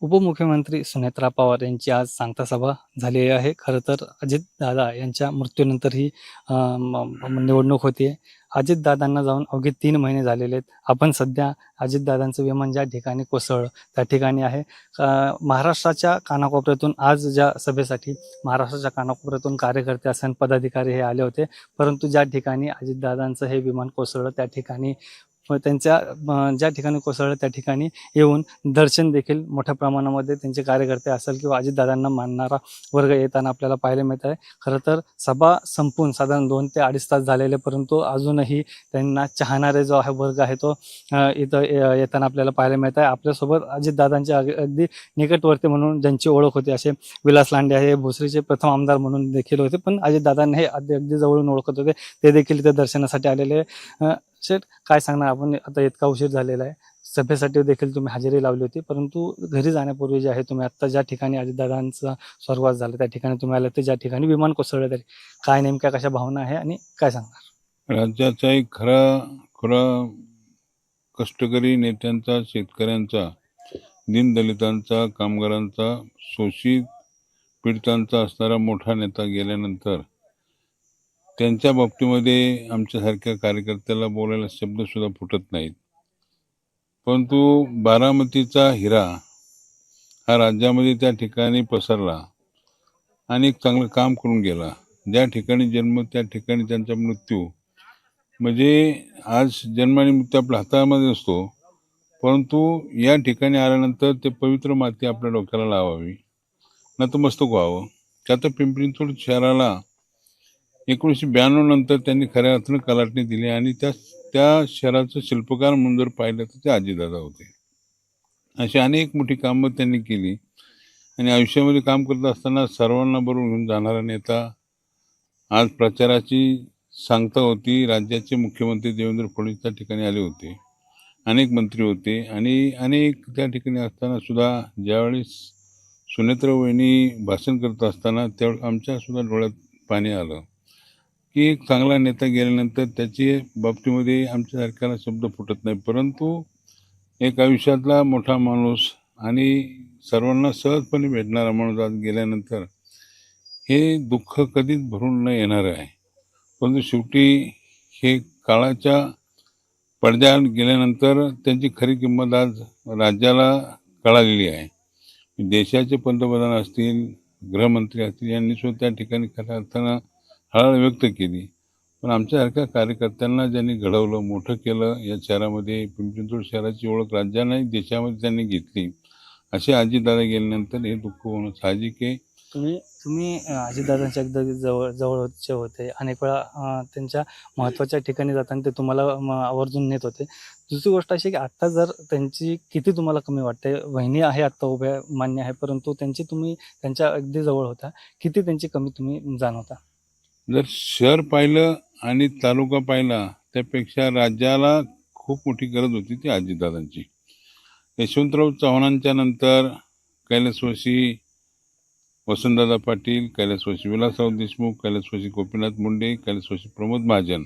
उपमुख्यमंत्री सुनेत्रा पवार यांची आज सांगता सभा झालेली आहे. खरं तर अजितदादा यांच्या मृत्यूनंतर ही निवडणूक होती आहे. अजितदादांना जाऊन अवघे 3 महिने झालेले आहेत. आपण सध्या अजितदादांचं विमान ज्या ठिकाणी कोसळलं त्या ठिकाणी आहे. महाराष्ट्राच्या कानाकोपऱ्यातून आज ज्या सभेसाठी महाराष्ट्राच्या कानाकोपऱ्यातून कार्यकर्ते असेल पदाधिकारी हे आले होते. परंतु ज्या ठिकाणी अजितदादांचं हे विमान कोसळलं त्या ठिकाणी त्यांच्या ज्या ठिकाणी कोसळलं त्या ठिकाणी येऊन दर्शन देखील मोठ्या प्रमाणामध्ये त्यांचे कार्यकर्ते असेल किंवा अजितदादांना मानणारा वर्ग येताना आपल्याला पाहायला मिळत आहे. खरं तर सभा संपून साधारण 2 ते 2.5 तास झालेले, परंतु अजूनही त्यांना चाहणारे जो आहे वर्ग आहे तो इथं येताना आपल्याला पाहायला मिळत आहे. आपल्यासोबत अजितदादांचे अगदी निकटवर्ती म्हणून ज्यांची ओळख होती असे विलास लांडे हे भोसरीचे प्रथम आमदार म्हणून देखील होते, पण अजितदादांना हे अगदी जवळून ओळखत होते. ते देखील इथे दर्शनासाठी आलेले. शेठ, काय सांगणार आपण? आता इतका उशीर झालेला आहे, सभेसाठी देखील तुम्ही हजेरी लावली होती, परंतु घरी जाण्यापूर्वी जे आहे तुम्ही आत्ता ज्या ठिकाणी अजितदादांचा स्वर्गवास झाला त्या ठिकाणी तुम्ही आले, तर ज्या ठिकाणी विमान कोसळलं तरी काय नेमक्या कशा भावना आहे आणि काय सांगणार? राज्याचा एक खरा कष्टकरी नेत्यांचा, शेतकऱ्यांचा, दीनदलितांचा, कामगारांचा, शोषित पीडितांचा असणारा मोठा नेता गेल्यानंतर त्यांच्या बाबतीमध्ये आमच्यासारख्या कार्यकर्त्याला बोलायला शब्दसुद्धा फुटत नाहीत. परंतु बारामतीचा हिरा हा राज्यामध्ये त्या ठिकाणी पसरला आणि एक चांगलं काम करून गेला. ज्या ठिकाणी जन्म त्या ठिकाणी त्यांचा मृत्यू. म्हणजे आज जन्म आणि मृत्यू आपल्या हातामध्ये असतो, परंतु या ठिकाणी आल्यानंतर ते पवित्र माती आपल्या डोक्याला लावावी, नतमस्तक व्हावं. त्यात पिंपरी चिंचवड शहराला 1992 नंतर त्यांनी खऱ्या अर्थानं कलाटणी दिली आणि त्या शहराचं शिल्पकार म्हणून जर पाहिलं तर ते अजितदादा होते. अशी अनेक मोठी कामं त्यांनी केली आणि आयुष्यामध्ये काम करत असताना सर्वांना बरोबर घेऊन जाणारा नेता. आज प्रचाराची सांगता होती. राज्याचे मुख्यमंत्री देवेंद्र फडणवीस त्या ठिकाणी आले होते, अनेक मंत्री होते आणि अनेक त्या ठिकाणी असताना सुद्धा ज्यावेळेस सुनेत्रा वहिनी भाषण करत असताना त्यावेळेस आमच्या सुद्धा डोळ्यात पाणी आलं की एक चांगला नेता गेल्यानंतर त्याची बाबतीमध्ये आमच्यासारख्याला शब्द फुटत नाही. परंतु एक आयुष्यातला मोठा माणूस आणि सर्वांना सहजपणे भेटणारा माणूस आज गेल्यानंतर हे दुःख कधीच भरून न येणार आहे. परंतु शेवटी हे काळाच्या पडद्याआड गेल्यानंतर त्यांची खरी किंमत आज राज्याला कळालेली आहे. देशाचे पंतप्रधान असतील, गृहमंत्री असतील, यांनी सुद्धा त्या ठिकाणी खऱ्या अर्थानं हळहळ व्यक्त केली. पण आमच्यासारख्या कार्यकर्त्यांना ज्यांनी घडवलं, मोठं केलं, या शहरामध्ये पिंपरी चिंचवड शहराची ओळख राज्याने देशामध्ये त्यांनी घेतली, असे अजितदादा गेल्यानंतर हे दुःख होणं साहजिक आहे. तुम्ही अजितदादांच्या अगदी जवळचे होते. अनेक वेळा त्यांच्या महत्त्वाच्या ठिकाणी जाताना ते तुम्हाला आवर्जून नेत होते. दुसरी गोष्ट अशी की आत्ता जर त्यांची किती तुम्हाला कमी वाटते? वहिनी आहे आत्ता उभ्या, मान्य आहे, परंतु तुम्ही त्यांच्या अगदी जवळ होता, किती त्यांची कमी तुम्ही जाणवता? जर शहर पाहिलं आणि तालुका पाहिला त्यापेक्षा राज्याला खूप मोठी गरज होती ती अजितदादांची. यशवंतराव चव्हाणांच्या नंतर कैलासवासी वसंतदादा पाटील, कैलासवासी विलासराव देशमुख, कैलासवासी गोपीनाथ मुंडे, कैलासवासी प्रमोद महाजन,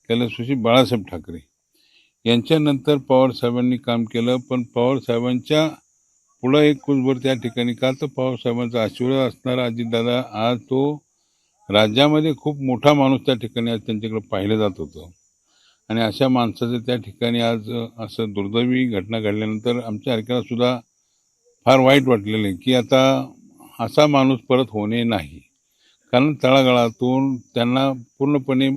कैलासवासी बाळासाहेब ठाकरे यांच्यानंतर पवारसाहेबांनी काम केलं. पण पवारसाहेबांच्या पुढं एक कुसभर त्या ठिकाणी का तर पवारसाहेबांचा आशीर्वाद असणारा अजितदादा आज तो राज्यामध्ये खूप मोठा माणूस त्या ठिकाणी आज त्यांच्याकडे पाहिलं जात होतं. आणि अशा माणसाचं त्या ठिकाणी आज असं दुर्दैवी घटना घडल्यानंतर आमच्या सारख्याला सुद्धा फार वाईट वाटलेलं आहे की आता असा माणूस परत होणे नाही. कारण तळागाळातून त्यांना पूर्णपणे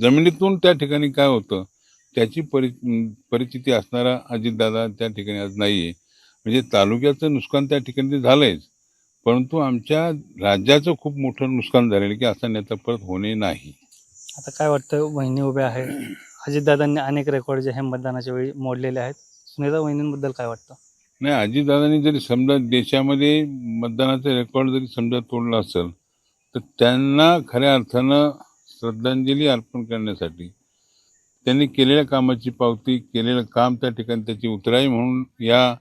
जमिनीतून त्या ठिकाणी काय होतं त्याची परिस्थिती असणारा अजितदादा त्या ठिकाणी आज नाही आहे. म्हणजे तालुक्याचं नुकसान त्या ठिकाणी ते झालं आहेच, परंतु आमच्या राज्याचं खूप मोठं नुकसान झालेलं की असा नेता परत होणे नाही. आता काय वाटतं? वहिनी उभ्या आहे, अजितदादांनी अनेक रेकॉर्ड जे आहे मतदानाच्या वेळी मोडलेले आहेत. सुनेत्रा वहिनींबद्दल काय वाटतं? नाही, अजितदादांनी जरी समजा देशामध्ये मतदानाचा रेकॉर्ड जरी समजा तोडला असेल तर त्यांना खऱ्या अर्थानं श्रद्धांजली अर्पण करण्यासाठी त्यांनी केलेल्या कामाची पावती, केलेलं काम त्या ठिकाणी त्याची उतराई म्हणून या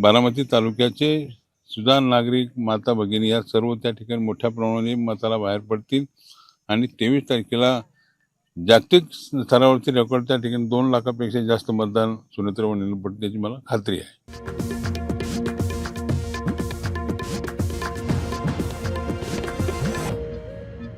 बारामती तालुक्याचे सुद्धा नागरिक, माता भगिनी या सर्व त्या ठिकाणी मोठ्या प्रमाणाने मताला बाहेर पडतील आणि 23 तारखेला जागतिक स्तरावरती रेकॉर्ड त्या ठिकाणी 2 लाखापेक्षा जास्त मतदान सुनेत्रा वहिनींना पडतील याची मला खात्री आहे.